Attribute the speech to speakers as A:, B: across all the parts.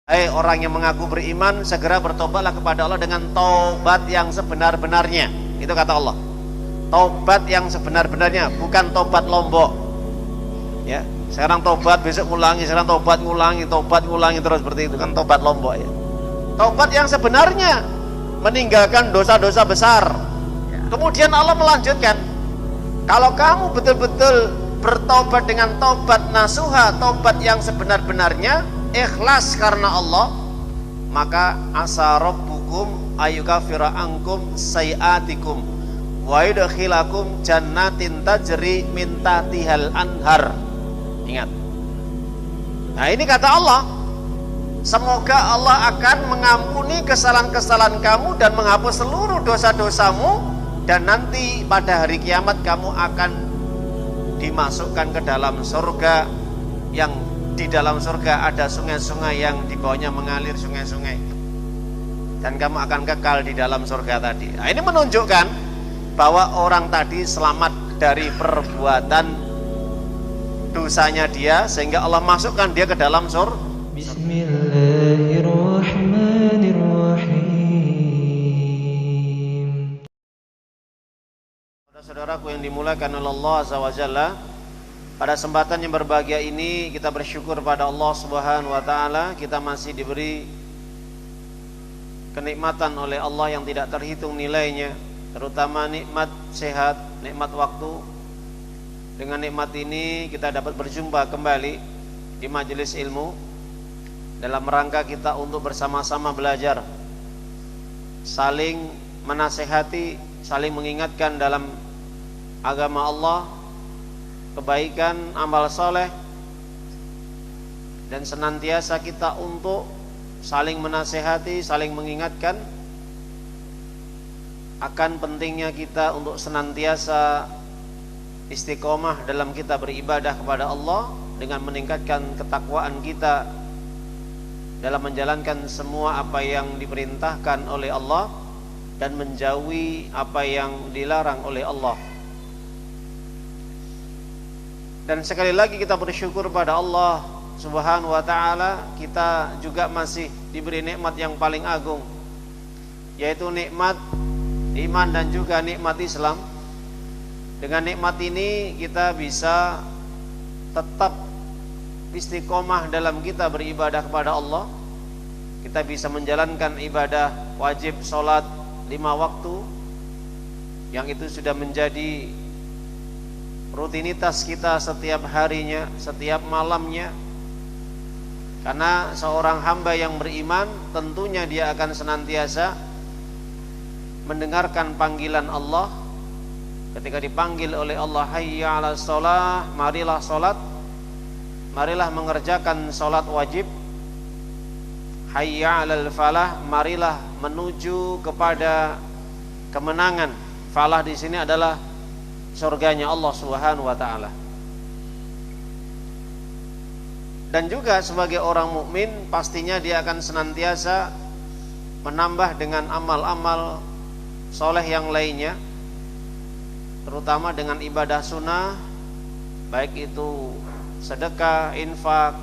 A: Hai orang yang mengaku beriman, segera bertobatlah kepada Allah dengan taubat yang sebenar-benarnya. Itu kata Allah. Taubat yang sebenar-benarnya, bukan taubat lombok. Ya, sekarang taubat, besok ngulangi, sekarang taubat ngulangi terus seperti itu kan taubat lombok ya. Taubat yang sebenarnya, meninggalkan dosa-dosa besar. Kemudian Allah melanjutkan, kalau kamu betul-betul bertobat dengan taubat nasuha, taubat yang sebenar-benarnya, ikhlas karena Allah, maka asa rabbukum ayyukafira ankum sayiatikum wa yudkhilakum jannatin tajri min tahtihal anhar. Ingat. Nah, ini kata Allah, semoga Allah akan mengampuni kesalahan-kesalahan kamu dan menghapus seluruh dosa-dosamu, dan nanti pada hari kiamat kamu akan dimasukkan ke dalam surga, yang di dalam surga ada sungai-sungai yang di bawahnya mengalir sungai-sungai, dan kamu akan kekal di dalam surga tadi. Nah, ini menunjukkan bahwa orang tadi selamat dari perbuatan dosanya dia, sehingga Allah masukkan dia ke dalam surga. Bismillahirrahmanirrahim. Saudaraku yang dimuliakan oleh Allah Azza wa Jalla, pada kesempatan yang berbahagia ini kita bersyukur pada Allah Subhanahu wa taala, kita masih diberi kenikmatan oleh Allah yang tidak terhitung nilainya, terutama nikmat sehat, nikmat waktu. Dengan nikmat ini kita dapat berjumpa kembali di majelis ilmu dalam rangka kita untuk bersama-sama belajar, saling menasehati, saling mengingatkan dalam agama Allah, kebaikan, amal soleh, dan senantiasa kita untuk saling menasehati, saling mengingatkan akan pentingnya kita untuk senantiasa istiqomah dalam kita beribadah kepada Allah dengan meningkatkan ketakwaan kita dalam menjalankan semua apa yang diperintahkan oleh Allah dan menjauhi apa yang dilarang oleh Allah. Dan sekali lagi kita bersyukur pada Allah Subhanahu wa ta'ala, kita juga masih diberi nikmat yang paling agung, yaitu nikmat iman dan juga nikmat Islam. Dengan nikmat ini kita bisa tetap istiqomah dalam kita beribadah kepada Allah. Kita bisa menjalankan ibadah wajib sholat 5 waktu, yang itu sudah menjadi rutinitas kita setiap harinya, setiap malamnya. Karena seorang hamba yang beriman tentunya dia akan senantiasa mendengarkan panggilan Allah. Ketika dipanggil oleh Allah, hayya 'alas shalah, marilah salat, marilah mengerjakan salat wajib. Hayya 'alal falah, marilah menuju kepada kemenangan. Falah di sini adalah surganya Allah Subhanahu wa taala. Dan juga sebagai orang mukmin pastinya dia akan senantiasa menambah dengan amal-amal soleh yang lainnya, terutama dengan ibadah sunnah, baik itu sedekah, infak,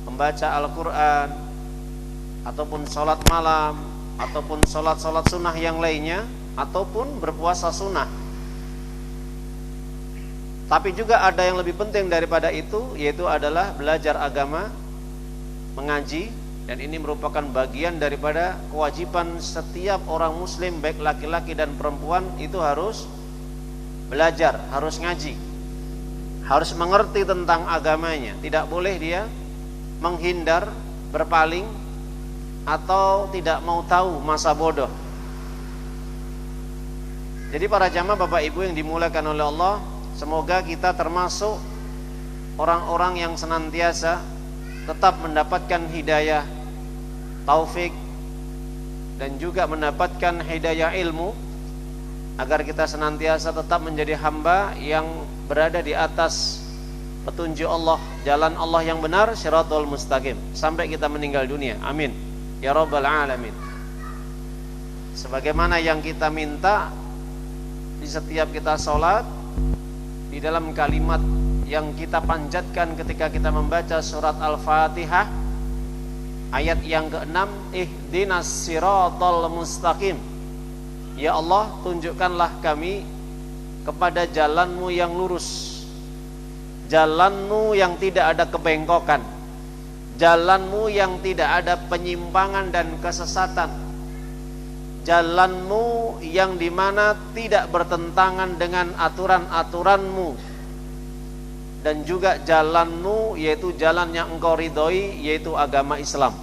A: membaca Al-Quran, ataupun sholat malam, ataupun sholat-sholat sunnah yang lainnya, ataupun berpuasa sunnah. Tapi juga ada yang lebih penting daripada itu, yaitu adalah belajar agama, mengaji. Dan ini merupakan bagian daripada kewajiban setiap orang muslim, baik laki-laki dan perempuan, itu harus belajar, harus ngaji, harus mengerti tentang agamanya. Tidak boleh dia menghindar, berpaling, atau tidak mau tahu, masa bodoh. Jadi para jamaah Bapak Ibu yang dimuliakan oleh Allah, semoga kita termasuk orang-orang yang senantiasa tetap mendapatkan hidayah, taufik, dan juga mendapatkan hidayah ilmu, agar kita senantiasa tetap menjadi hamba yang berada di atas petunjuk Allah, jalan Allah yang benar, syiratul mustaqim, sampai kita meninggal dunia. Amin ya rabbal alamin. Sebagaimana yang kita minta di setiap kita sholat, di dalam kalimat yang kita panjatkan ketika kita membaca surat Al-Fatihah, Ayat yang ke-6, ihdinas siratal mustaqim. Ya Allah, tunjukkanlah kami kepada jalanmu yang lurus, jalanmu yang tidak ada kebengkokan, jalanmu yang tidak ada penyimpangan dan kesesatan, jalanmu yang dimana tidak bertentangan dengan aturan-aturanmu, dan juga jalanmu yaitu jalan yang engkau ridhoi, yaitu agama Islam.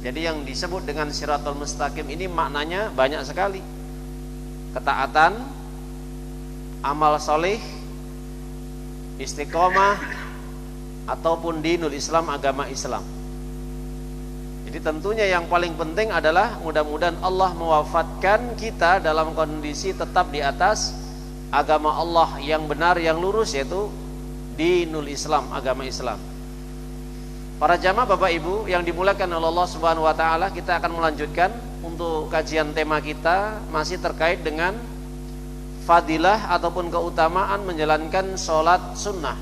A: Jadi yang disebut dengan siratal mustaqim ini maknanya banyak sekali. Ketaatan, amal soleh, istiqomah, ataupun dinul Islam, agama Islam. Jadi tentunya yang paling penting adalah mudah-mudahan Allah mewafatkan kita dalam kondisi tetap di atas agama Allah yang benar, yang lurus, yaitu dinul Islam, agama Islam. Para jamaah Bapak Ibu yang dimuliakan oleh Allah Subhanahu wa taala, kita akan melanjutkan untuk kajian tema kita masih terkait dengan fadilah ataupun keutamaan menjalankan sholat sunnah.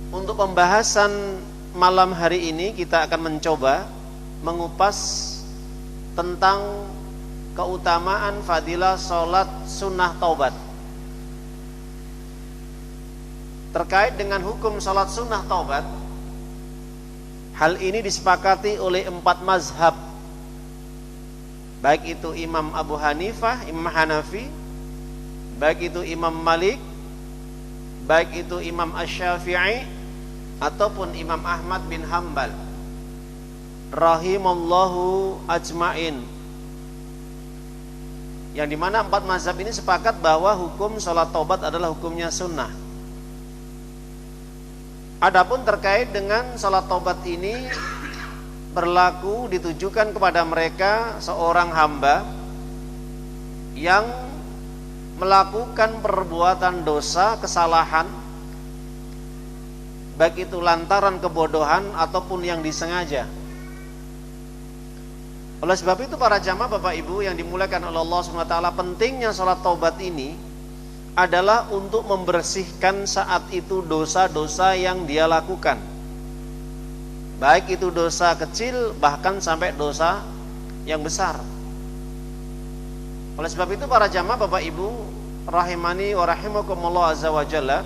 A: Untuk pembahasan malam hari ini kita akan mencoba mengupas tentang keutamaan fadilah sholat sunnah taubat. Terkait dengan hukum sholat sunnah taubat, hal ini disepakati oleh 4 mazhab, baik itu Imam Abu Hanifah, Imam Hanafi, baik itu Imam Malik, baik itu Imam Asy-Syafi'i, ataupun Imam Ahmad bin Hanbal rahimallahu ajmain. Yang dimana 4 mazhab ini sepakat bahwa hukum sholat taubat adalah hukumnya sunnah. Adapun terkait dengan sholat taubat ini berlaku ditujukan kepada mereka seorang hamba yang melakukan perbuatan dosa, kesalahan, baik itu lantaran kebodohan ataupun yang disengaja. Oleh sebab itu para jamaah Bapak Ibu yang dimuliakan oleh Allah SWT, pentingnya sholat taubat ini adalah untuk membersihkan saat itu dosa-dosa yang dia lakukan, baik itu dosa kecil bahkan sampai dosa yang besar. Oleh sebab itu para jamaah Bapak Ibu rahimani wa rahimakumullah azza wa jalla,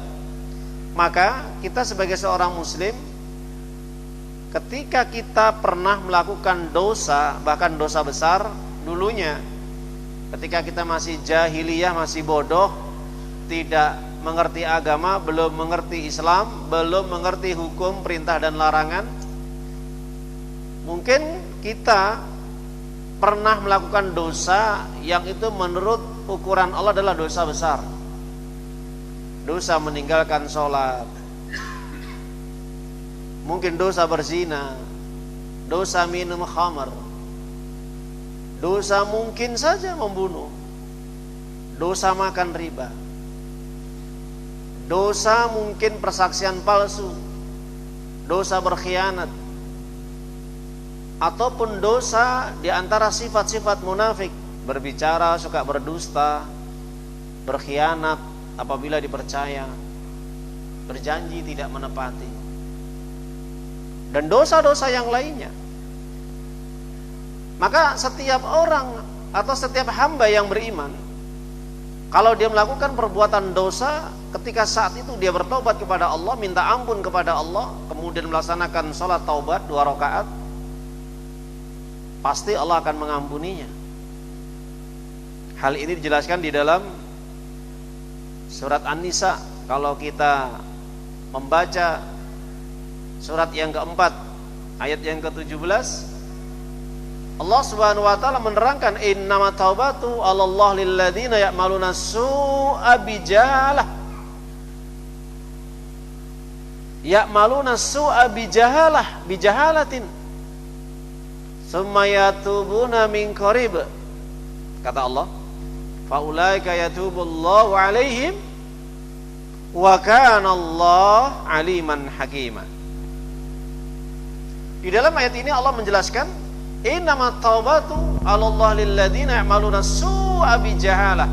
A: maka kita sebagai seorang muslim, ketika kita pernah melakukan dosa, bahkan dosa besar dulunya, ketika kita masih jahiliyah, masih bodoh, tidak mengerti agama, belum mengerti Islam, belum mengerti hukum perintah dan larangan, mungkin kita pernah melakukan dosa yang itu menurut ukuran Allah adalah dosa besar. Dosa meninggalkan sholat, mungkin dosa berzina, dosa minum khamar, dosa mungkin saja membunuh, dosa makan riba, dosa mungkin persaksian palsu, dosa berkhianat, ataupun dosa di antara sifat-sifat munafik, berbicara suka berdusta, berkhianat apabila dipercaya, berjanji tidak menepati, dan dosa-dosa yang lainnya. Maka setiap orang atau setiap hamba yang beriman, kalau dia melakukan perbuatan dosa, ketika saat itu dia bertobat kepada Allah, minta ampun kepada Allah, kemudian melaksanakan sholat taubat 2 rakaat, pasti Allah akan mengampuninya. Hal ini dijelaskan di dalam surat An-Nisa. Kalau kita membaca surat yang keempat, ayat yang ke-17, Allah Subhanahu wa taala menerangkan, innamat taubatu 'alallah lilladzina ya'maluna su'a bijahalah. Ya'maluna su'a bijahalah, bijahalatin. Tsumma yatubuna min qarib. Kata Allah, faulaika yatubullahu 'alaihim wa kana Allah 'aliman hakima. Di dalam ayat ini Allah menjelaskan, innamat taubatu 'alallah lilladzina ya'maluna su'a bijahalah.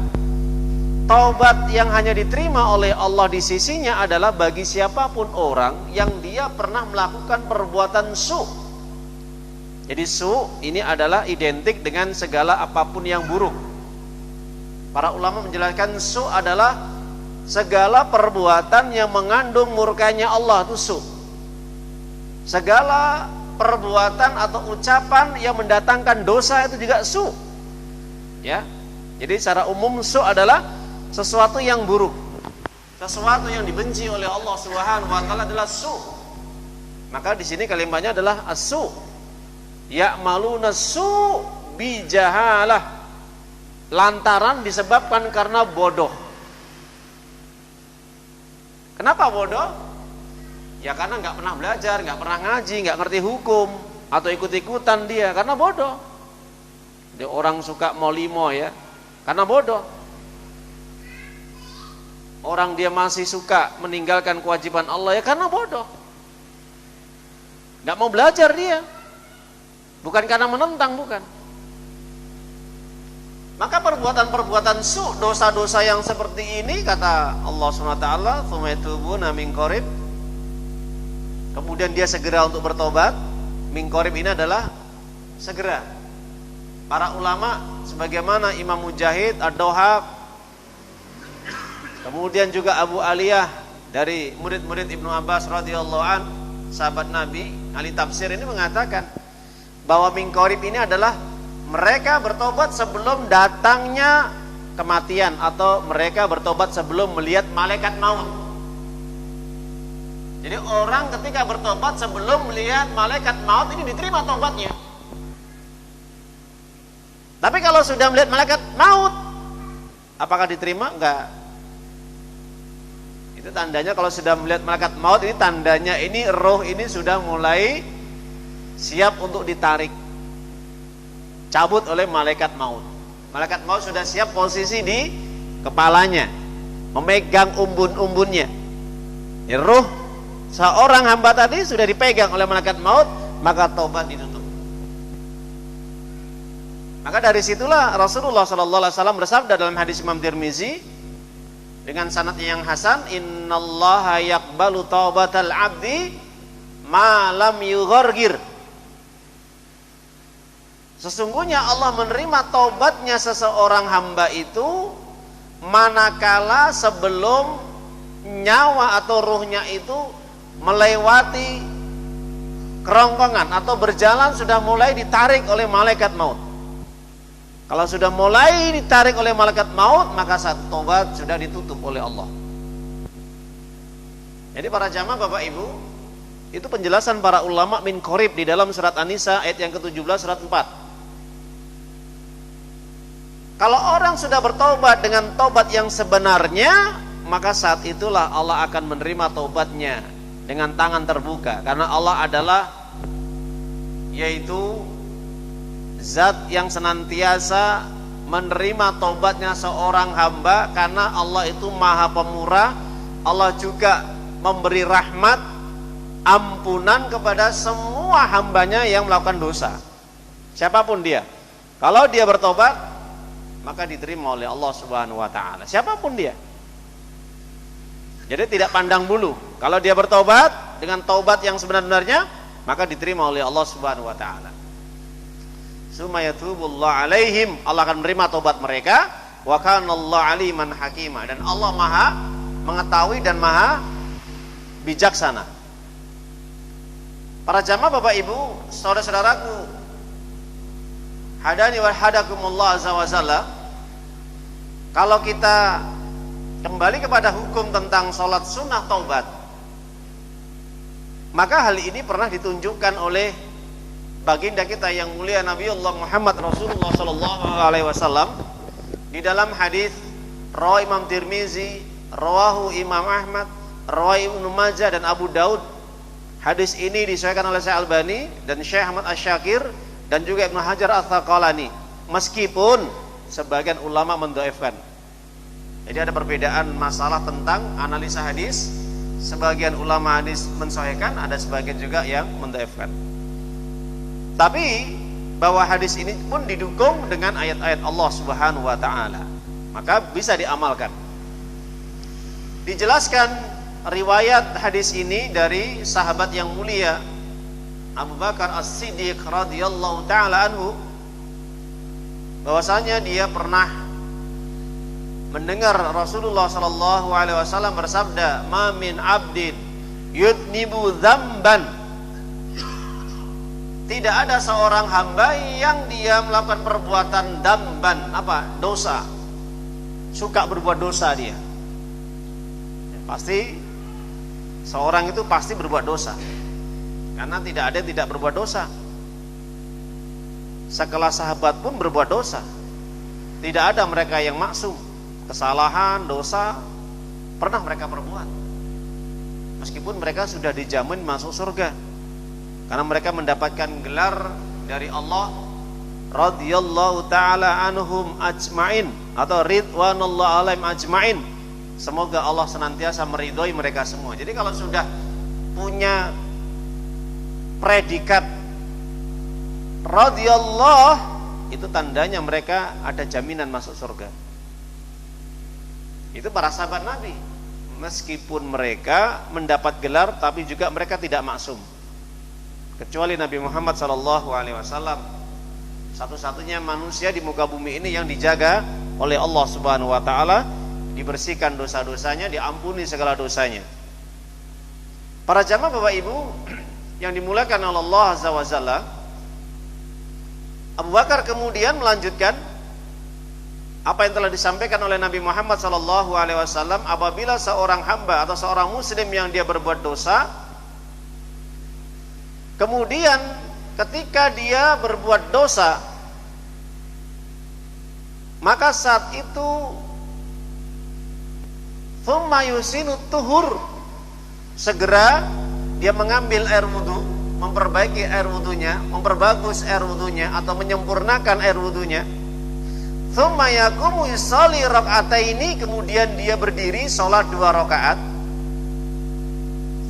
A: taubat yang hanya diterima oleh Allah di sisinya adalah bagi siapapun orang yang dia pernah melakukan perbuatan su. Jadi su ini adalah identik dengan segala apapun yang buruk. Para ulama menjelaskan su adalah segala perbuatan yang mengandung murkanya Allah, itu su. Segala perbuatan atau ucapan yang mendatangkan dosa itu juga su. Ya. Jadi secara umum su adalah sesuatu yang buruk, sesuatu yang dibenci oleh Allah Subhanahu wa taala adalah su. Maka di sini kalimatnya adalah as-su. Ya'maluna su bijahalah. Lantaran disebabkan karena bodoh. Kenapa bodoh? Ya karena nggak pernah belajar, nggak pernah ngaji, nggak ngerti hukum, atau ikut-ikutan dia karena bodoh. Dia orang suka molimo ya, karena bodoh. Orang dia masih suka meninggalkan kewajiban Allah ya karena bodoh. Nggak mau belajar dia. Bukan karena menentang, bukan. Maka perbuatan-perbuatan su, dosa-dosa yang seperti ini, kata Allah SWT, tsumma yatubuna min qarib. Kemudian dia segera untuk bertobat. Min qarib ini adalah segera. Para ulama sebagaimana Imam Mujahid, Ad-Dhahhak, kemudian juga Abu Aliyah dari murid-murid Ibnu Abbas radhiyallahu an, sahabat Nabi, ahli tafsir ini mengatakan bahwa min qarib ini adalah mereka bertobat sebelum datangnya kematian, atau mereka bertobat sebelum melihat malaikat maut. Jadi orang ketika bertobat sebelum melihat malaikat maut ini diterima tobatnya. Tapi kalau sudah melihat malaikat maut, apakah diterima? Enggak. Itu tandanya kalau sudah melihat malaikat maut, ini tandanya ini roh ini sudah mulai siap untuk ditarik, cabut oleh malaikat maut. Malaikat maut sudah siap posisi di kepalanya, memegang umbun-umbunnya. Ya, roh seorang hamba tadi sudah dipegang oleh malaikat maut, maka taubat ditutup. Maka dari situlah Rasulullah SAW bersabda dalam hadis Imam Tirmizi dengan sanad yang hasan, innallaha yaqbalu taubatal abdi ma lam yughargir. Sesungguhnya Allah menerima taubatnya seseorang hamba itu manakala sebelum nyawa atau ruhnya itu melewati kerongkongan atau berjalan sudah mulai ditarik oleh malaikat maut. Kalau sudah mulai ditarik oleh malaikat maut, maka saat taubat sudah ditutup oleh Allah. Jadi para jamaah Bapak Ibu, itu penjelasan para ulama min qarib di dalam surat An-Nisa ayat yang ke-17 surat 4. Kalau orang sudah bertobat dengan tobat yang sebenarnya, maka saat itulah Allah akan menerima tobatnya dengan tangan terbuka. Karena Allah adalah yaitu zat yang senantiasa menerima tobatnya seorang hamba, karena Allah itu maha pemurah. Allah juga memberi rahmat, ampunan kepada semua hambanya yang melakukan dosa, siapapun dia. Kalau dia bertobat, maka diterima oleh Allah Subhanahu wa taala, siapapun dia. Jadi tidak pandang bulu. Kalau dia bertobat dengan taubat yang sebenar-benarnya, maka diterima oleh Allah Subhanahu wa taala. Summa yatubullahu alaihim, Allah akan menerima taubat mereka. Wa kanallahu aliman hakima, dan Allah maha mengetahui dan maha bijaksana. Para jamaah Bapak Ibu, saudara-saudaraku, hadani wa hadakumullah azza wa jalla. Kalau kita kembali kepada hukum tentang sholat sunnah taubat, maka hal ini pernah ditunjukkan oleh baginda kita yang mulia Nabiullah Muhammad Rasulullah sallallahu alaihi wasallam di dalam hadis rawi Imam Tirmizi, rawahu Imam Ahmad, rawi Ibnu Majah dan Abu Daud. Hadis ini disahihkan oleh Syekh Albani dan Syekh Ahmad Asy-Syakir dan juga Ibnu Hajar Al-Asqalani, meskipun sebagian ulama mendhaifkan. Jadi ada perbedaan masalah tentang analisa hadis. Sebagian ulama hadis mensahihkan, ada sebagian juga yang mendhaifkan. Tapi bahwa hadis ini pun didukung dengan ayat-ayat Allah Subhanahu wa taala. maka bisa diamalkan. Dijelaskan riwayat hadis ini dari sahabat yang mulia Abu Bakar As-Siddiq radhiyallahu taala anhu, bahwasanya dia pernah mendengar Rasulullah sallallahu alaihi wasallam bersabda, "Ma min 'abdin yudnibu dzamban." Tidak ada seorang hamba yang dia melakukan perbuatan damban, dosa. Suka berbuat dosa dia. Pasti seorang itu pasti berbuat dosa. Karena tidak ada yang tidak berbuat dosa. Sekelas sahabat pun berbuat dosa. Tidak ada mereka yang maksum. Kesalahan, dosa pernah mereka perbuat. Meskipun mereka sudah dijamin masuk surga. Karena mereka mendapatkan gelar dari Allah radhiyallahu taala anhum ajmain atau ridwanullah alaihim ajmain. Semoga Allah senantiasa meridhoi mereka semua. Jadi kalau sudah punya predikat radhiyallahu, itu tandanya mereka ada jaminan masuk surga. Itu para sahabat Nabi. Meskipun mereka mendapat gelar, tapi juga mereka tidak maksum. Kecuali Nabi Muhammad SAW, satu-satunya manusia di muka bumi ini yang dijaga oleh Allah Subhanahu Wa Taala, dibersihkan dosa-dosanya, diampuni segala dosanya. Para jamaah Bapak Ibu yang dimuliakan oleh Allah Azza wa Jalla, Abu Bakar kemudian melanjutkan apa yang telah disampaikan oleh Nabi Muhammad SAW. Apabila seorang hamba atau seorang muslim yang dia berbuat dosa, kemudian ketika dia berbuat dosa, maka saat itu thumma yusinu tuhur, segera dia mengambil air wudu, memperbaiki air wudunya, memperbagus air wudunya atau menyempurnakan air wudunya. Thumma yaqumu yusalli raka'ataini, kemudian dia berdiri salat 2 rakaat.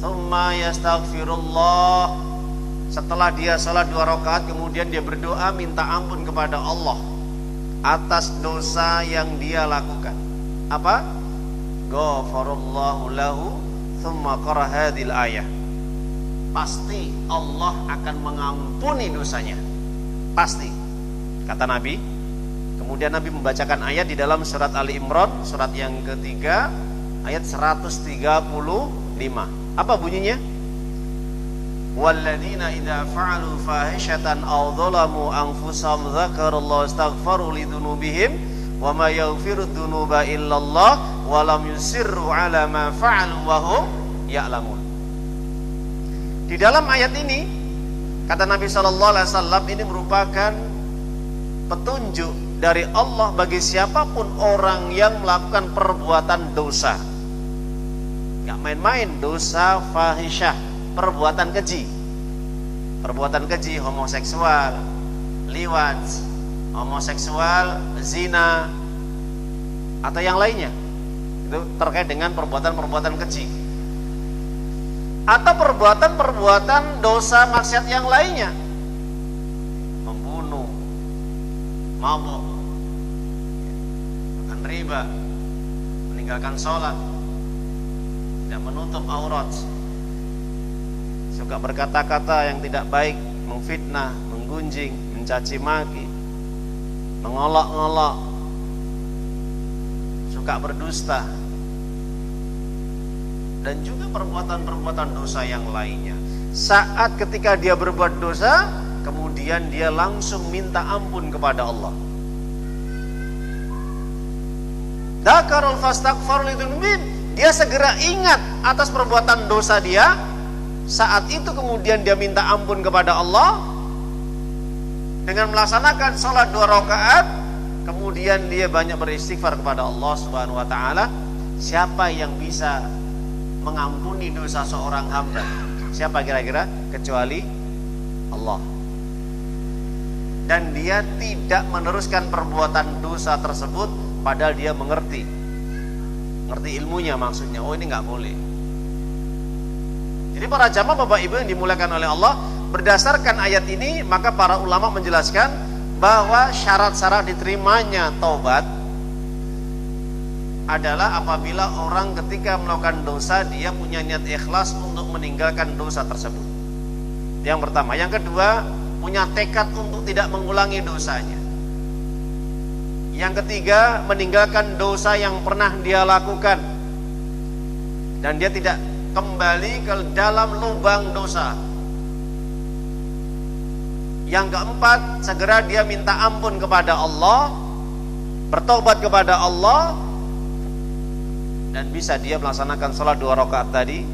A: Thumma yastaghfirullah, setelah dia salat 2 rakaat, kemudian dia berdoa minta ampun kepada Allah atas dosa yang dia lakukan. Apa? Ghafarallahu lahu thumma qara hadhil ayah. Pasti Allah akan mengampuni dosanya. Pasti, kata Nabi. Kemudian Nabi membacakan ayat di dalam surat Ali Imran, surat yang ketiga, ayat 135. Apa bunyinya? Walladzina idza fa'alu fahishatan aw dzalamu anfusahum dzakarallaha astaghfaru lidzunubihim wa ma yaghfiru dzunuba illallah wa lam yusirru 'ala ma fa'alu wa hum ya'lamun. Di dalam ayat ini kata Nabi sallallahu alaihi wasallam, ini merupakan petunjuk dari Allah bagi siapapun orang yang melakukan perbuatan dosa. Enggak main-main, dosa fahisyah, perbuatan keji, homoseksual, liwat, homoseksual, zina, atau yang lainnya. Itu terkait dengan perbuatan-perbuatan keji, atau perbuatan-perbuatan dosa maksiat yang lainnya, membunuh, mabuk, makan riba, meninggalkan sholat, tidak menutup aurat, suka berkata-kata yang tidak baik, memfitnah, menggunjing, mencaci maki, mengolok-olok, suka berdusta, dan juga perbuatan-perbuatan dosa yang lainnya. Saat ketika dia berbuat dosa, kemudian dia langsung minta ampun kepada Allah. Dzakarul fastaghfar lidzunubihim, dia segera ingat atas perbuatan dosa dia. Saat itu kemudian dia minta ampun kepada Allah dengan melaksanakan sholat 2 rakaat. Kemudian dia banyak beristighfar kepada Allah Subhanahu Wa Taala. Siapa yang bisa mengampuni dosa seorang hamba? Siapa kira-kira? Kecuali Allah. Dan dia tidak meneruskan perbuatan dosa tersebut padahal dia mengerti ilmunya, maksudnya. Oh, ini nggak boleh. Jadi para jamaah Bapak Ibu yang dimuliakan oleh Allah, berdasarkan ayat ini maka para ulama menjelaskan bahwa syarat-syarat diterimanya taubat adalah apabila orang ketika melakukan dosa dia punya niat ikhlas untuk meninggalkan dosa tersebut. Yang pertama. Yang kedua, punya tekad untuk tidak mengulangi dosanya. Yang ketiga, meninggalkan dosa yang pernah dia lakukan dan dia tidak kembali ke dalam lubang dosa. Yang keempat, segera dia minta ampun kepada Allah, bertobat kepada Allah, dan bisa dia melaksanakan sholat 2 rakaat tadi,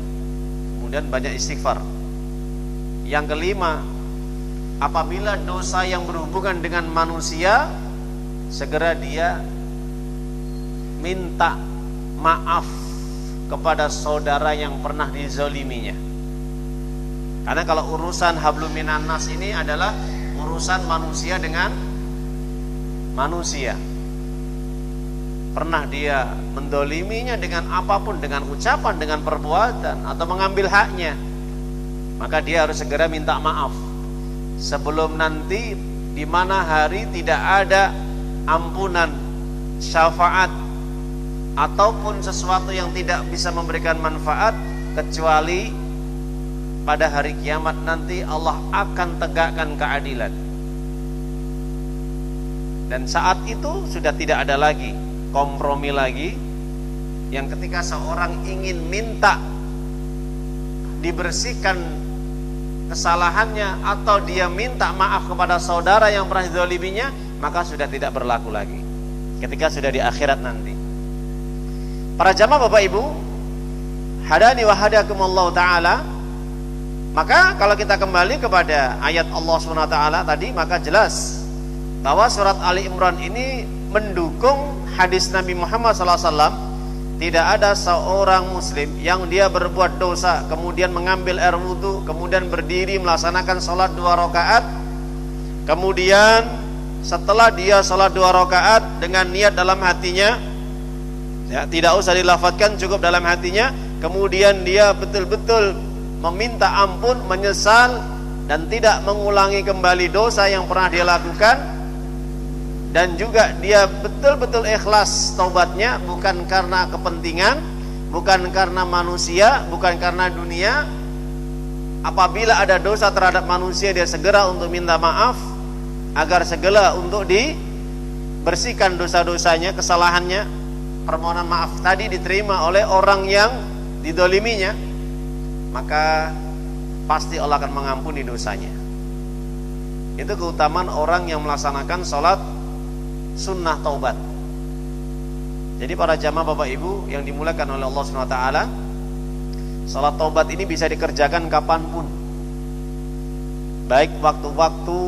A: kemudian banyak istighfar. Yang kelima, apabila dosa yang berhubungan dengan manusia, segera dia minta maaf kepada saudara yang pernah dizaliminya. Karena kalau urusan hablum minan nas ini adalah urusan manusia dengan manusia. Pernah dia mendoliminya dengan apapun, dengan ucapan, dengan perbuatan, atau mengambil haknya, maka dia harus segera minta maaf sebelum nanti di mana hari tidak ada ampunan, syafaat, ataupun sesuatu yang tidak bisa memberikan manfaat kecuali pada hari kiamat nanti Allah akan tegakkan keadilan. Dan saat itu sudah tidak ada lagi kompromi lagi, yang ketika seorang ingin minta dibersihkan kesalahannya atau dia minta maaf kepada saudara yang pernah dizaliminya, maka sudah tidak berlaku lagi ketika sudah di akhirat nanti. Para jamaah Bapak Ibu, hadani wa hadakumullah ta'ala. Maka kalau kita kembali kepada ayat Allah SWT tadi, maka jelas bahwa surat Ali Imran ini mendukung hadis Nabi Muhammad SAW. Tidak ada seorang muslim yang dia berbuat dosa kemudian mengambil air wudu, kemudian berdiri melaksanakan sholat 2 rakaat, kemudian setelah dia sholat 2 rakaat dengan niat dalam hatinya, ya, tidak usah dilafadzkan, cukup dalam hatinya, kemudian dia betul-betul meminta ampun, menyesal, dan tidak mengulangi kembali dosa yang pernah dia lakukan, dan juga dia betul-betul ikhlas taubatnya, bukan karena kepentingan, bukan karena manusia, bukan karena dunia. Apabila ada dosa terhadap manusia, dia segera untuk minta maaf agar segera untuk dibersihkan dosa-dosanya, kesalahannya. Permohonan maaf tadi diterima oleh orang yang didoliminya, maka pasti Allah akan mengampuni dosanya. Itu keutamaan orang yang melaksanakan sholat sunnah taubat. Jadi para jamaah Bapak Ibu yang dimuliakan oleh Allah SWT, salat taubat ini bisa dikerjakan kapanpun, baik waktu-waktu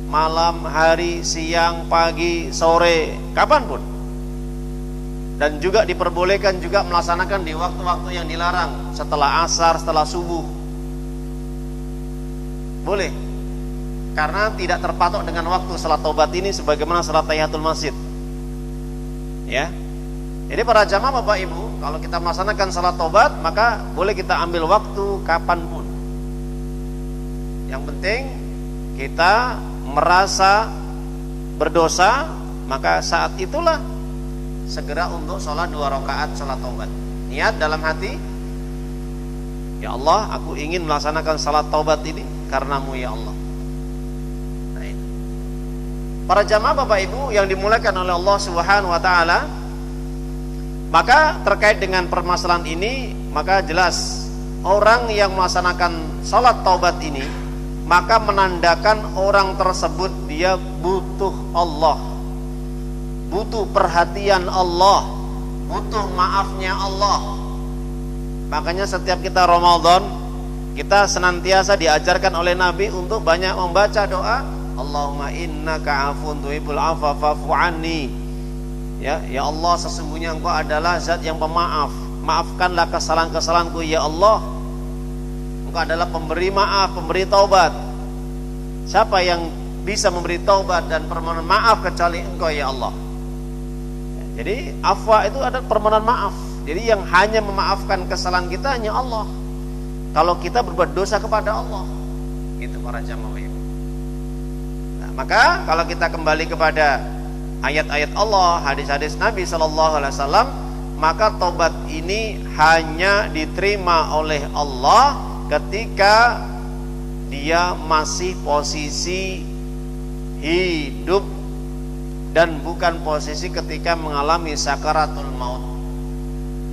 A: malam, hari, siang, pagi, sore, kapanpun. Dan juga diperbolehkan juga melaksanakan di waktu-waktu yang dilarang, setelah asar, setelah subuh, boleh. Karena tidak terpatok dengan waktu salat taubat ini sebagaimana salat tahiyatul masjid. Ya. Jadi para jamaah Bapak Ibu, kalau kita melaksanakan salat taubat, maka boleh kita ambil waktu kapanpun. Yang penting kita merasa berdosa, maka saat itulah segera untuk sholat 2 rakaat sholat taubat. Niat dalam hati, ya Allah, aku ingin melaksanakan salat taubat ini karenamu ya Allah. Para jamaah Bapak Ibu yang dimuliakan oleh Allah Subhanahu wa taala, maka terkait dengan permasalahan ini, maka jelas orang yang melaksanakan salat taubat ini, maka menandakan orang tersebut dia butuh Allah, butuh perhatian Allah, butuh maafnya Allah. Makanya setiap kita Ramadan, kita senantiasa diajarkan oleh Nabi untuk banyak membaca doa, Allahumma innaka afun tuhibbul afwa fa'fu anni. Ya Allah, sesungguhnya Engkau adalah zat yang pemaaf, maafkanlah kesalahan-kesalahanku ya Allah. Engkau adalah pemberi maaf, pemberi taubat. Siapa yang bisa memberi taubat dan permohonan maaf kecuali Engkau ya Allah. Jadi afwa itu adalah permohonan maaf. Jadi yang hanya memaafkan kesalahan kita hanya Allah. Kalau kita berbuat dosa kepada Allah, itu para jamaah ibu. Nah, maka kalau kita kembali kepada ayat-ayat Allah, hadis-hadis Nabi SAW, maka tobat ini hanya diterima oleh Allah ketika dia masih posisi hidup dan bukan posisi ketika mengalami sakaratul maut.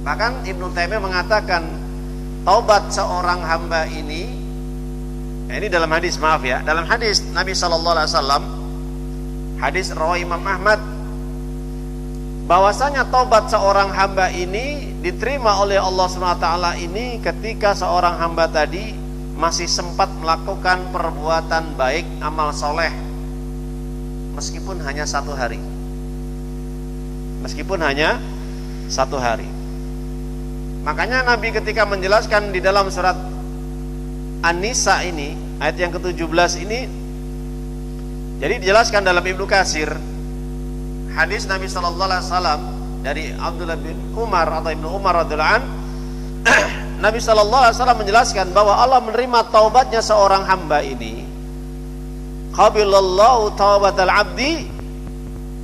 A: Bahkan Ibnu Taimiyah mengatakan taubat seorang hamba ini dalam hadis, maaf ya, dalam hadis Nabi SAW, hadis riwayat Imam Ahmad, bahwasanya taubat seorang hamba ini diterima oleh Allah SWT ini ketika seorang hamba tadi masih sempat melakukan perbuatan baik, amal soleh, meskipun hanya 1 hari. Meskipun hanya 1 hari. Makanya Nabi ketika menjelaskan di dalam surat An-Nisa ini, ayat yang ke-17 ini, jadi dijelaskan dalam Ibnu Katsir, hadis Nabi sallallahu alaihi wasallam dari Abdullah bin Umar atau Ibnu Umar radhiyallahu an, Nabi sallallahu alaihi wasallam menjelaskan bahwa Allah menerima taubatnya seorang hamba ini. Qabilallahu taubatal abdi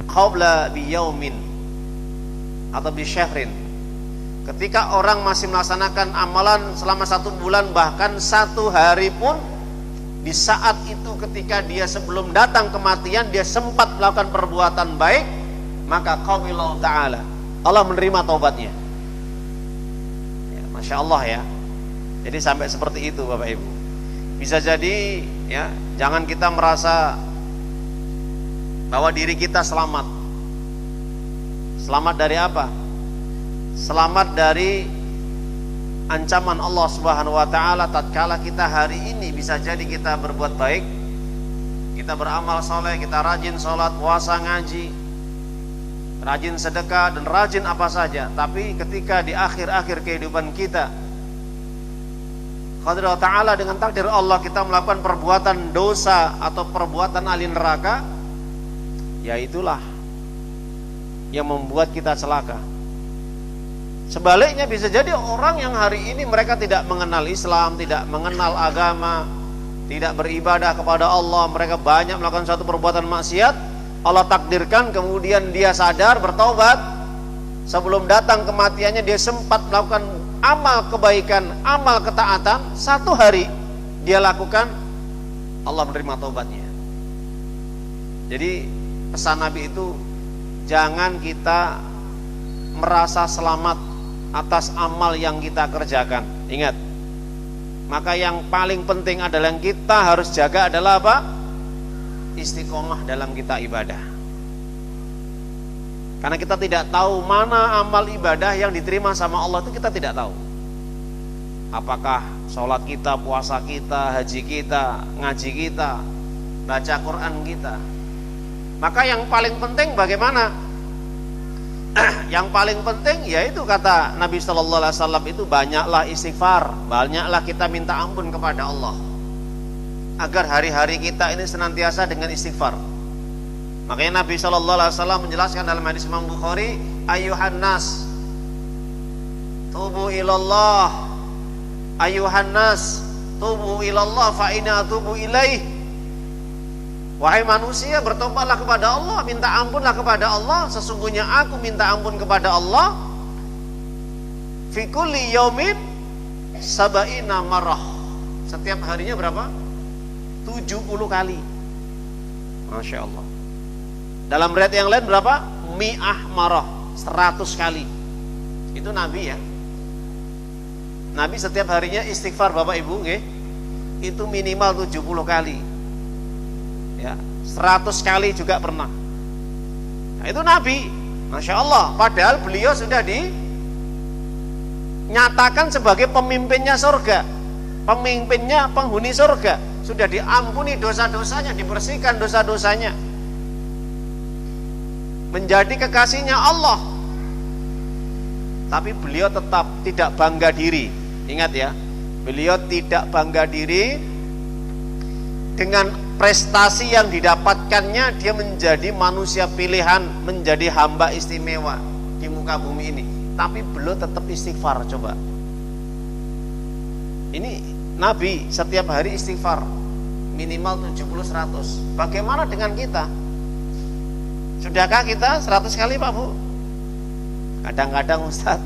A: qabla biyaumin atau bisyahrin. Ketika orang masih melaksanakan amalan selama 1 bulan, bahkan 1 hari pun, di saat itu ketika dia sebelum datang kematian dia sempat melakukan perbuatan baik, maka qabilallahu ta'ala, Allah menerima taubatnya. Ya, Masya Allah ya. Jadi sampai seperti itu Bapak Ibu. Bisa jadi ya, jangan kita merasa bahwa diri kita selamat. Selamat dari apa? Selamat dari ancaman Allah Subhanahu wa taala tatkala kita hari ini bisa jadi kita berbuat baik, kita beramal soleh, kita rajin sholat, puasa, ngaji, rajin sedekah dan rajin apa saja, tapi ketika di akhir-akhir kehidupan kita qadar ta'ala dengan takdir Allah kita melakukan perbuatan dosa atau perbuatan ahli neraka, ya itulah yang membuat kita celaka. Sebaliknya bisa jadi orang yang hari ini mereka tidak mengenal Islam, tidak mengenal agama, tidak beribadah kepada Allah, mereka banyak melakukan suatu perbuatan maksiat, Allah takdirkan kemudian dia sadar bertaubat, sebelum datang kematiannya dia sempat melakukan amal kebaikan, amal ketaatan, 1 hari dia lakukan, Allah menerima taubatnya. Jadi pesan Nabi itu, jangan kita merasa selamat atas amal yang kita kerjakan. Ingat, maka yang paling penting adalah yang kita harus jaga adalah apa? Istiqomah dalam kita ibadah. Karena kita tidak tahu mana amal ibadah yang diterima sama Allah, itu kita tidak tahu. Apakah sholat kita, puasa kita, haji kita, ngaji kita, baca Quran kita. Maka yang paling penting bagaimana? Yang paling penting yaitu kata Nabi sallallahu alaihi wasallam itu banyaklah istighfar, banyaklah kita minta ampun kepada Allah, agar hari-hari kita ini senantiasa dengan istighfar. Makanya Nabi sallallahu alaihi wasallam menjelaskan dalam hadis Imam Bukhari, ayuhan nas tubu ilallah, ayuhan nas tubu ilallah fa inna atubu ilaih. Wahai manusia, bertobatlah kepada Allah, minta ampunlah kepada Allah, sesungguhnya aku minta ampun kepada Allah fi kulli yaumin sab'ina marrah. Setiap harinya berapa? 70 kali. Masya Allah. Dalam riwayat yang lain berapa? Mi'ah marrah, 100 kali. Itu Nabi ya. Nabi setiap harinya istighfar Bapak Ibu, nggih. Itu minimal 70 kali. Ya, 100 kali juga pernah. Nah, itu Nabi, Masya Allah. Padahal beliau sudah dinyatakan sebagai pemimpinnya surga, pemimpinnya penghuni surga. Sudah diampuni dosa-dosanya, dibersihkan dosa-dosanya, menjadi kekasihnya Allah. Tapi beliau tetap tidak bangga diri. Ingat ya, beliau tidak bangga diri dengan prestasi yang didapatkannya. Dia menjadi manusia pilihan, menjadi hamba istimewa di muka bumi ini. Tapi beliau tetap istighfar. Coba, ini Nabi setiap hari istighfar minimal 70-100. Bagaimana dengan kita? Sudahkah kita 100 kali Pak Bu? Kadang-kadang Ustaz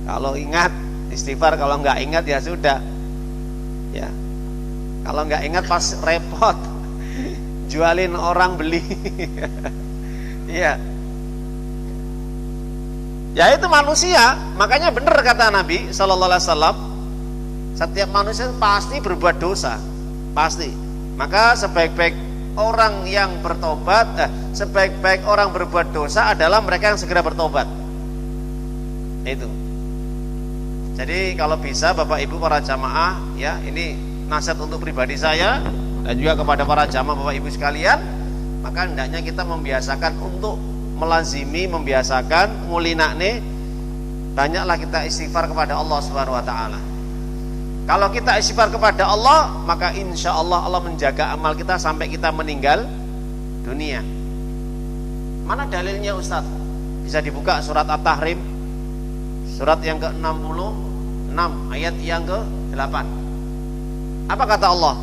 A: kalau ingat istighfar, kalau nggak ingat ya sudah. Ya. Kalau nggak ingat pas repot jualin orang beli. Iya. Ya itu manusia, makanya benar kata Nabi sallallahu alaihi wasallam, setiap manusia pasti berbuat dosa, pasti. Maka sebaik-baik orang yang bertobat, sebaik-baik orang berbuat dosa adalah mereka yang segera bertobat. Itu. Jadi kalau bisa Bapak Ibu para jamaah, ya ini nasihat untuk pribadi saya dan juga kepada para jamaah Bapak Ibu sekalian, maka hendaknya kita membiasakan untuk melazimi, membiasakan ngulinakne, banyaklah kita istighfar kepada Allah Subhanahu wa taala. Kalau kita istighfar kepada Allah, maka insya Allah Allah menjaga amal kita sampai kita meninggal dunia. Mana dalilnya Ustaz? Bisa dibuka surat At-Tahrim, surat yang ke-66 ayat yang ke-8. Apa kata Allah?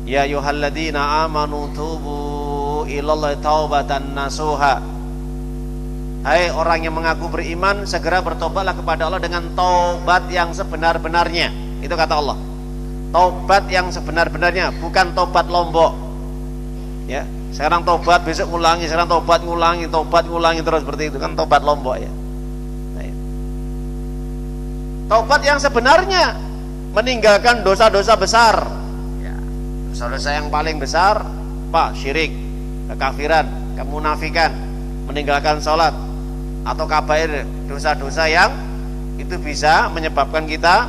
A: Ya ayyuhalladzina amanu tubu ilallahi taubatan nasuha. Hai orang yang mengaku beriman, segera bertobatlah kepada Allah dengan taubat yang sebenar-benarnya. Itu kata Allah. Taubat yang sebenar-benarnya, bukan taubat lombok. Ya, sekarang taubat, besok ngulangi, sekarang taubat ngulangi terus seperti itu kan taubat lombok ya. Nah, ya. Taubat yang sebenarnya meninggalkan dosa-dosa besar. Ya, dosa-dosa yang paling besar apa? Syirik, kekafiran, kemunafikan, meninggalkan sholat, atau kabair, dosa-dosa yang itu bisa menyebabkan kita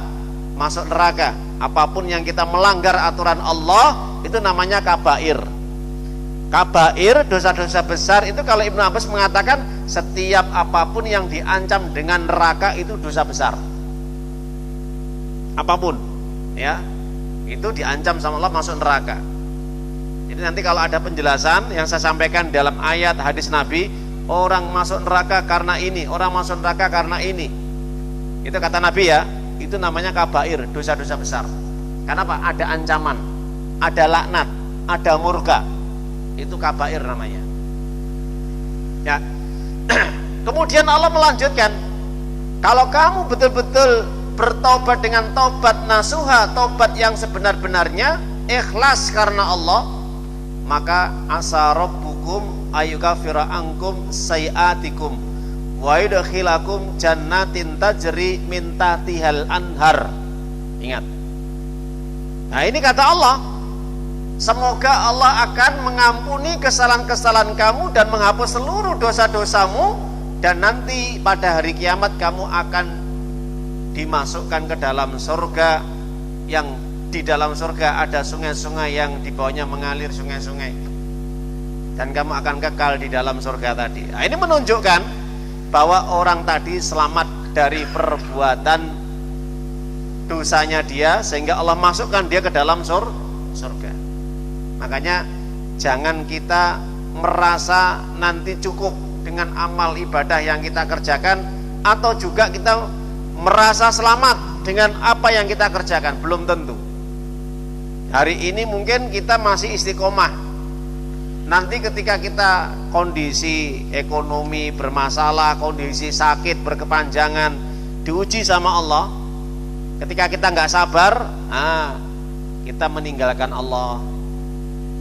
A: masuk neraka. Apapun yang kita melanggar aturan Allah itu namanya kabair. Kabair, dosa-dosa besar itu kalau Ibnu Abbas mengatakan setiap apapun yang diancam dengan neraka itu dosa besar. Apapun, ya, itu diancam sama Allah masuk neraka. Jadi nanti kalau ada penjelasan yang saya sampaikan dalam ayat hadis Nabi, orang masuk neraka karena ini, orang masuk neraka karena ini, itu kata Nabi ya, itu namanya kabair, dosa-dosa besar. Kenapa? Ada ancaman, ada laknat, ada murka, itu kabair namanya. Ya. Kemudian Allah melanjutkan, kalau kamu betul-betul bertobat dengan tobat nasuha, tobat yang sebenar-benarnya, ikhlas karena Allah, maka asa rabbukum ayyukafira ankum sayiatikum wa yudkhilakum jannatin tajri min tahtihal anhar. Ingat. Nah, ini kata Allah, semoga Allah akan mengampuni kesalahan-kesalahan kamu dan menghapus seluruh dosa-dosamu, dan nanti pada hari kiamat kamu akan dimasukkan ke dalam surga, yang di dalam surga ada sungai-sungai yang di bawahnya mengalir sungai-sungai, dan kamu akan kekal di dalam surga tadi. Nah, ini menunjukkan bahwa orang tadi selamat dari perbuatan dosanya dia, sehingga Allah masukkan dia ke dalam surga. Makanya jangan kita merasa nanti cukup dengan amal ibadah yang kita kerjakan, atau juga kita merasa selamat dengan apa yang kita kerjakan. Belum tentu. Hari ini mungkin kita masih istiqomah, nanti ketika kita kondisi ekonomi bermasalah, kondisi sakit berkepanjangan, diuji sama Allah, ketika kita nggak sabar, kita meninggalkan Allah,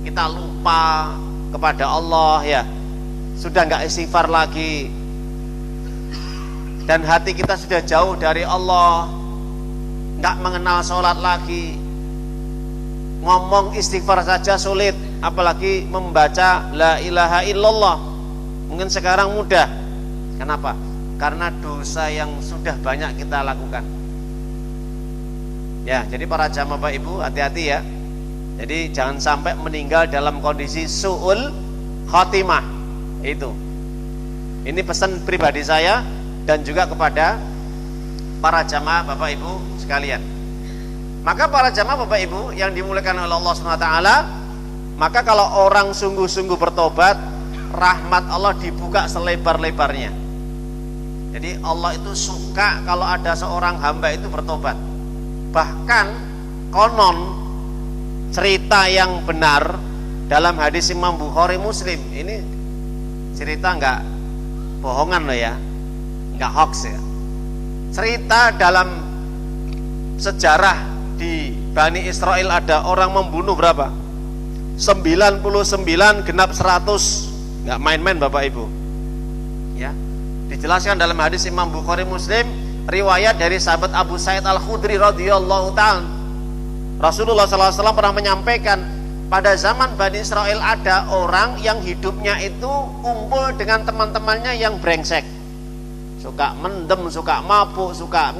A: kita lupa kepada Allah, ya sudah nggak istighfar lagi, dan hati kita sudah jauh dari Allah, nggak mengenal sholat lagi, ngomong istighfar saja sulit, apalagi membaca la ilaha illallah mungkin sekarang mudah. Kenapa? Karena dosa yang sudah banyak kita lakukan. Ya, jadi para jamaah Bapak Ibu hati-hati ya. Jadi jangan sampai meninggal dalam kondisi su'ul khotimah. Itu. Ini pesan pribadi saya dan juga kepada para jamaah Bapak Ibu sekalian. Maka para jamaah Bapak Ibu yang dimuliakan oleh Allah SWT, maka kalau orang sungguh-sungguh bertobat, rahmat Allah dibuka selebar-lebarnya. Jadi Allah itu suka kalau ada seorang hamba itu bertobat. Bahkan konon cerita yang benar dalam hadis Imam Bukhari Muslim, ini cerita enggak bohongan loh ya, nggak hoax ya. Cerita dalam sejarah di Bani Israel ada orang membunuh berapa? 99 genap 100. Nggak main-main Bapak Ibu. Ya. Dijelaskan dalam hadis Imam Bukhari Muslim, riwayat dari sahabat Abu Sa'id Al-Khudri radhiyallahu ta'ala. Rasulullah SAW pernah menyampaikan, pada zaman Bani Israel ada orang yang hidupnya itu kumpul dengan teman-temannya yang brengsek, suka mendem, suka mabuk, suka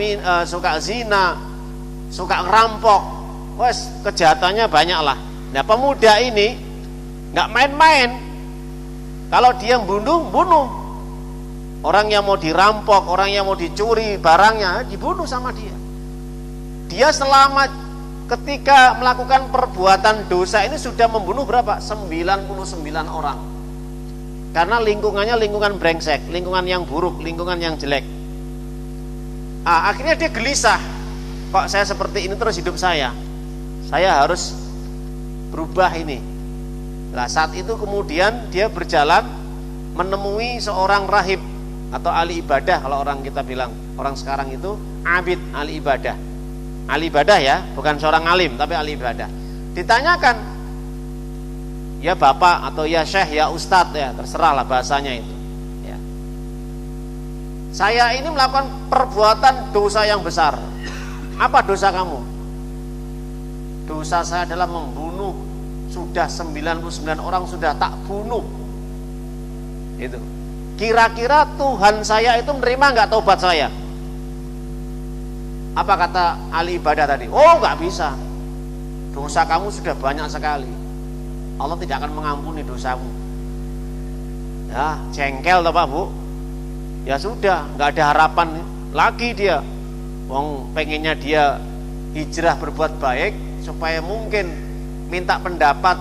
A: zina, suka ngerampok, wes kejahatannya banyak lah. Nah pemuda ini nggak main-main, kalau dia bunuh orang yang mau dirampok, orang yang mau dicuri barangnya dibunuh sama dia. Dia selama ketika melakukan perbuatan dosa ini sudah membunuh berapa? 99 orang. Karena lingkungannya lingkungan brengsek, lingkungan yang buruk, lingkungan yang jelek. Akhirnya dia gelisah. Kok saya seperti ini terus hidup saya? Saya harus berubah ini. Nah, saat itu kemudian dia berjalan menemui seorang rahib atau ahli ibadah, kalau orang kita bilang, orang sekarang itu abid, ahli ibadah. Ahli ibadah ya, bukan seorang alim tapi ahli ibadah. Ditanyakan, ya bapak atau ya syekh, ya ustadz, ya terserah lah bahasanya itu ya. Saya ini melakukan perbuatan dosa yang besar. Apa dosa kamu? Dosa saya adalah membunuh. Sudah 99 orang sudah tak bunuh. Itu. Kira-kira Tuhan saya itu menerima nggak taubat saya? Apa kata ahli ibadah tadi? Oh nggak bisa, dosa kamu sudah banyak sekali, Allah tidak akan mengampuni dosamu. Ya jengkel toh Pak Bu. Ya sudah, nggak ada harapan lagi dia. Wong pengennya dia hijrah berbuat baik supaya mungkin minta pendapat,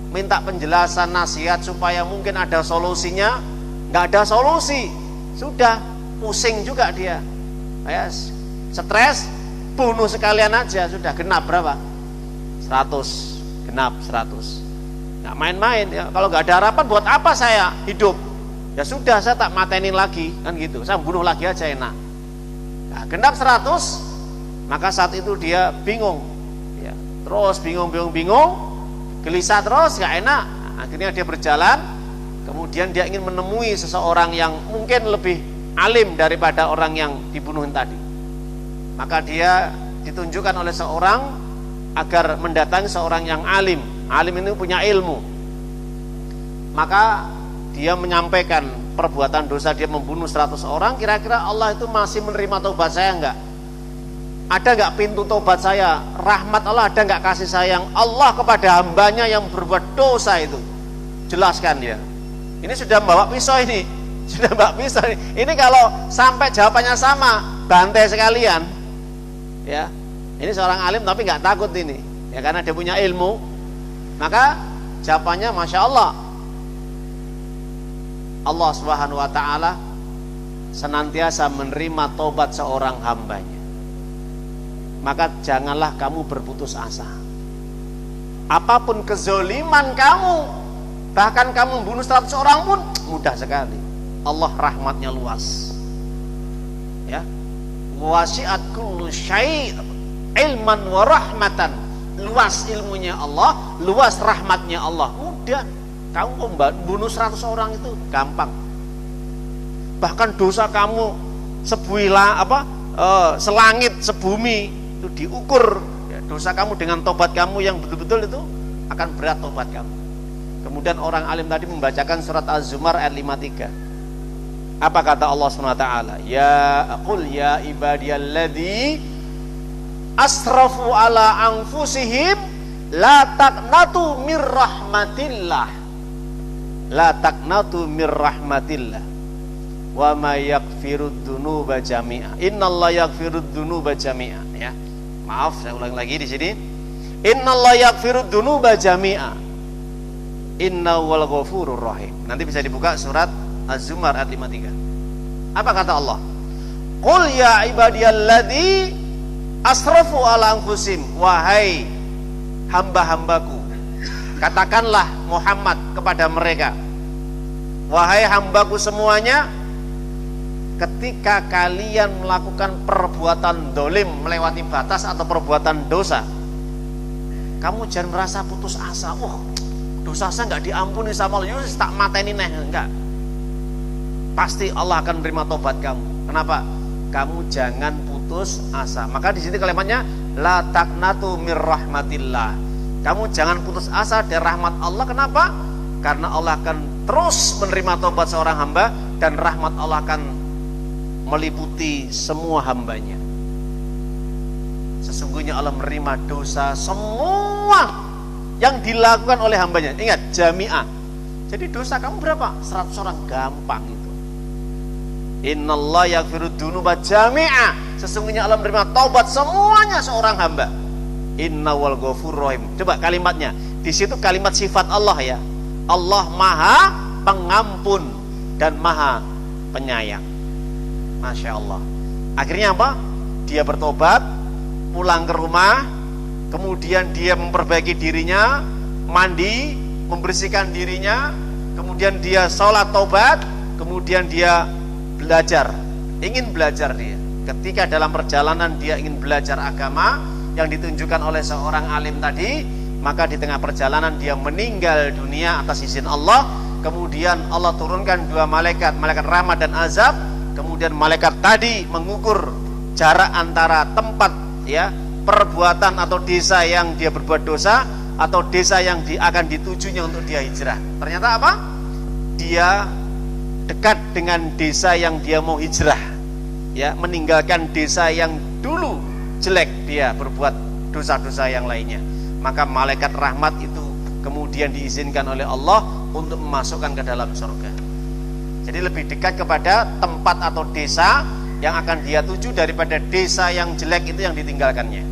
A: minta penjelasan, nasihat supaya mungkin ada solusinya. Nggak ada solusi, sudah pusing juga dia. Ya, stres, bunuh sekalian aja, sudah genap berapa? 100, genap 100. Nggak main-main ya. Kalau nggak ada harapan buat apa saya hidup? Ya sudah, saya tak matenin lagi, kan gitu. Saya bunuh lagi aja enak. Nah, genap 100, maka saat itu dia bingung ya. Terus bingung, gelisah terus, nggak enak. Akhirnya dia berjalan, kemudian dia ingin menemui seseorang yang mungkin lebih alim daripada orang yang dibunuhin tadi. Maka dia ditunjukkan oleh seorang agar mendatangi seorang yang alim. Alim ini punya ilmu. Maka dia menyampaikan perbuatan dosa dia membunuh 100 orang. Kira-kira Allah itu masih menerima taubat saya enggak? Ada enggak pintu taubat saya? Rahmat Allah ada enggak, kasih sayang Allah kepada hambanya yang berbuat dosa itu? Jelaskan dia. Ini sudah bawa pisau ini. Sudah bawa pisau ini. Ini kalau sampai jawabannya sama, bantai sekalian. Ya, ini seorang alim tapi nggak takut ini, ya karena dia punya ilmu. Maka jawabannya masya Allah. Allah Subhanahu Wa Taala senantiasa menerima tobat seorang hambanya. Maka janganlah kamu berputus asa. Apapun kezoliman kamu, bahkan kamu membunuh 100 orang pun mudah sekali. Allah rahmatnya luas. Ya. Wasi'at kullu syai' ilman wa rahmatan. Luas ilmunya Allah, luas rahmatnya Allah. Mudah. Kamu membunuh 100 orang itu gampang. Bahkan dosa kamu selangit sebumi itu diukur ya, dosa kamu dengan tobat kamu yang betul-betul itu akan berat tobat kamu. Kemudian orang alim tadi membacakan surat Az-Zumar ayat 53. Apa kata Allah SWT? Ya aqul ya ibadiyalladzi asrafu ala anfusihim la taqnatu mir rahmatillah. La taqnatu mir rahmatillah. Wa ma yaghfirud dzunuba jami'a. Innallaha yaghfirud dzunuba jami'a, ya. Maaf, saya ulang lagi di sini. Innallaha yaghfirud dzunuba jami'a. Innawal ghafurur rahim. Nanti bisa dibuka surat Az-Zumar ayat 53. Apa kata Allah? Qul ya ibadiyalladzi asrafu ala anfusihim. Wahai hamba-hambaku, katakanlah Muhammad kepada mereka, wahai hambaku semuanya, ketika kalian melakukan perbuatan dolim, melewati batas atau perbuatan dosa, kamu jangan merasa putus asa. Dosa saya nggak diampuni sama Allah, yus tak mateni neh. Enggak, pasti Allah akan menerima tobat kamu. Kenapa? Kamu jangan putus asa. Maka di sini kalimatnya la taqnatu mir rahmatillah. Kamu jangan putus asa dari rahmat Allah. Kenapa? Karena Allah akan terus menerima tobat seorang hamba, dan rahmat Allah akan meliputi semua hambanya. Sesungguhnya Allah menerima dosa semua yang dilakukan oleh hambanya. Ingat, jami'ah. Jadi dosa kamu berapa? 100 orang, gampang itu. Innallaha yaghfiru dzunuba jami'ah. Sesungguhnya Allah menerima taubat semuanya seorang hamba. Innawal ghafurur rahim. Coba kalimatnya. Di situ kalimat sifat Allah ya. Allah Maha Pengampun dan Maha Penyayang. Masya Allah. Akhirnya apa? Dia bertobat, pulang ke rumah, kemudian dia memperbaiki dirinya, mandi, membersihkan dirinya, kemudian dia sholat taubat, kemudian dia belajar, ingin belajar dia. Ketika dalam perjalanan dia ingin belajar agama yang ditunjukkan oleh seorang alim tadi, maka di tengah perjalanan dia meninggal dunia atas izin Allah. Kemudian Allah turunkan 2 malaikat, malaikat rahmat dan azab. Kemudian malaikat tadi mengukur jarak antara tempat ya perbuatan atau desa yang dia berbuat dosa atau desa yang akan ditujunya untuk dia hijrah. Ternyata apa? Dia dekat dengan desa yang dia mau hijrah, ya, meninggalkan desa yang dulu jelek dia berbuat dosa-dosa yang lainnya. Maka malaikat rahmat itu kemudian diizinkan oleh Allah untuk memasukkan ke dalam surga. Jadi lebih dekat kepada tempat atau desa yang akan dia tuju daripada desa yang jelek itu yang ditinggalkannya.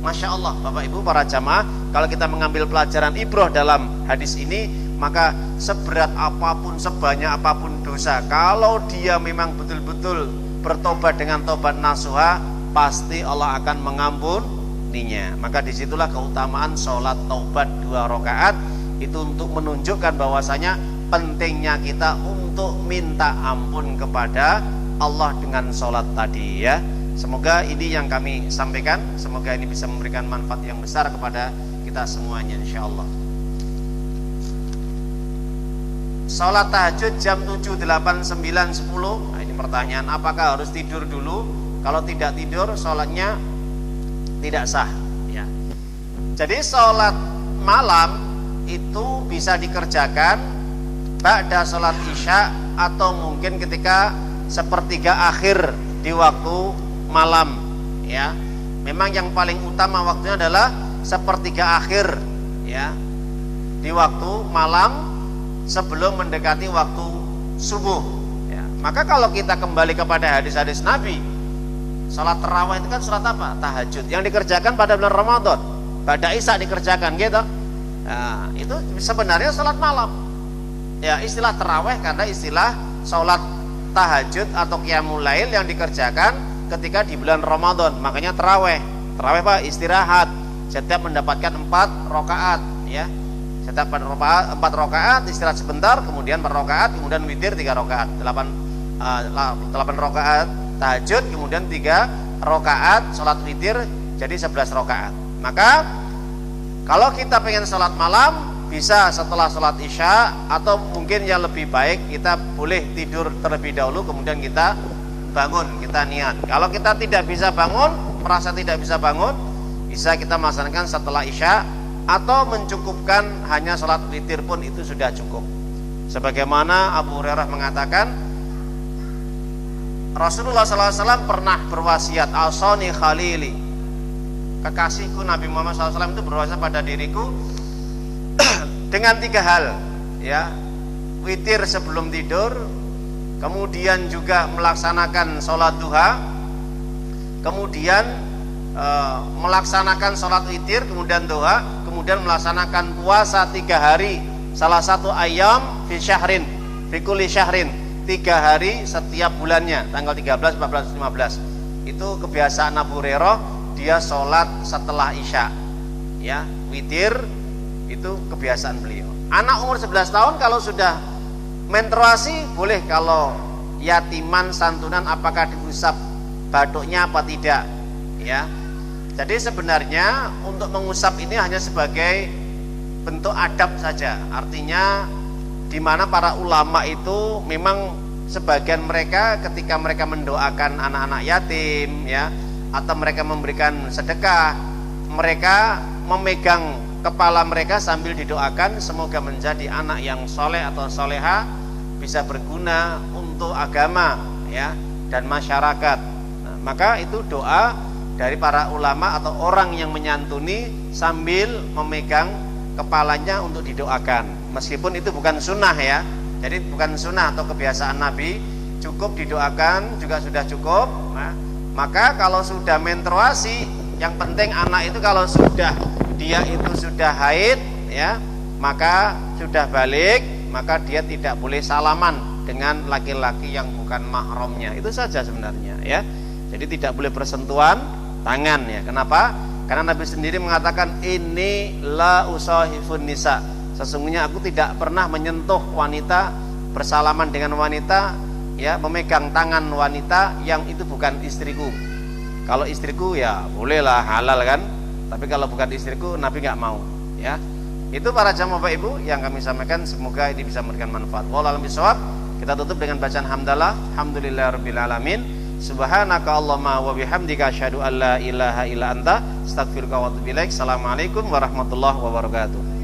A: Masya Allah, Bapak Ibu para jamaah, kalau kita mengambil pelajaran ibrah dalam hadis ini, maka seberat apapun, sebanyak apapun dosa, kalau dia memang betul-betul bertobat dengan tobat nasuha, pasti Allah akan mengampuninya. Maka disitulah keutamaan sholat taubat 2 rakaat itu untuk menunjukkan bahwasanya pentingnya kita untuk minta ampun kepada Allah dengan sholat tadi ya. Semoga ini yang kami sampaikan, semoga ini bisa memberikan manfaat yang besar kepada kita semuanya insyaallah. Sholat tahajud jam 7, 8, 9, 10. Nah, ini pertanyaan, apakah harus tidur dulu? Kalau tidak tidur, sholatnya tidak sah ya. Jadi sholat malam itu bisa dikerjakan ba'da sholat isya atau mungkin ketika sepertiga akhir di waktu malam ya. Memang yang paling utama waktunya adalah sepertiga akhir ya, di waktu malam sebelum mendekati waktu subuh ya. Maka kalau kita kembali kepada hadis-hadis Nabi, salat tarawih itu kan salat apa? Tahajud yang dikerjakan pada bulan Ramadan. Pada Isya dikerjakan gitu. Nah, itu sebenarnya salat malam. Ya, istilah tarawih karena istilah salat tahajud atau qiyamul lail yang dikerjakan ketika di bulan Ramadan. Makanya tarawih. Tarawih apa? Istirahat. Setiap mendapatkan 4 rakaat ya. Setiap 4 rakaat istirahat sebentar, kemudian 4 rakaat, kemudian witir 3 rakaat. 8 rakaat tahajud, kemudian 3 rakaat salat witir, jadi 11 rakaat. Maka kalau kita pengen salat malam bisa setelah salat isya, atau mungkin yang lebih baik kita boleh tidur terlebih dahulu kemudian kita bangun, kita niat. Kalau kita tidak bisa bangun, merasa tidak bisa bangun, bisa kita melaksanakan setelah isya atau mencukupkan hanya salat witir pun itu sudah cukup. Sebagaimana Abu Hurairah mengatakan, Rasulullah SAW pernah berwasiat, "Ausani khalili," kekasihku Nabi Muhammad SAW itu berwasiat pada diriku dengan 3 hal ya. Witir sebelum tidur, kemudian juga melaksanakan sholat duha, kemudian melaksanakan sholat witir, kemudian duha, kemudian melaksanakan puasa 3 hari, salah satu ayam fi syahrin, fi kulli syahrin, 3 hari setiap bulannya, tanggal 13, 14, 15. Itu kebiasaan Abu Hurairah, dia sholat setelah isya ya, witir itu kebiasaan beliau. Anak umur 11 tahun kalau sudah menstruasi boleh, kalau yatiman santunan apakah diusap batuknya apa tidak, ya. Jadi sebenarnya untuk mengusap ini hanya sebagai bentuk adab saja. Artinya di mana para ulama itu memang sebagian mereka ketika mereka mendoakan anak-anak yatim, ya, atau mereka memberikan sedekah, mereka memegang kepala mereka sambil didoakan semoga menjadi anak yang soleh atau soleha, bisa berguna untuk agama, ya, dan masyarakat. Nah, maka itu doa dari para ulama atau orang yang menyantuni sambil memegang kepalanya untuk didoakan. Meskipun itu bukan sunnah, ya. Jadi bukan sunnah atau kebiasaan Nabi, cukup didoakan juga sudah cukup. Nah, maka kalau sudah menstruasi, yang penting anak itu kalau sudah dia itu sudah haid, ya, maka sudah balik, maka dia tidak boleh salaman dengan laki-laki yang bukan mahramnya. Itu saja sebenarnya, ya. Jadi tidak boleh bersentuhan tangan, ya. Kenapa? Karena Nabi sendiri mengatakan ini la usahifun nisa. Sesungguhnya aku tidak pernah menyentuh wanita, bersalaman dengan wanita, ya, memegang tangan wanita yang itu bukan istriku. Kalau istriku ya bolehlah, halal kan. Tapi kalau bukan istriku Nabi nggak mau, ya. Itu para jamaah Bapak Ibu yang kami sampaikan, semoga ini bisa memberikan manfaat. Wallahu a'lam bishawab. Kita tutup dengan bacaan hamdalah, alhamdulillahirabbil alamin. Subhanaka Allahumma wa bihamdika asyhadu an la ilaha illa anta astaghfiruka wa atubu ilaik. Assalamualaikum warahmatullahi wabarakatuh.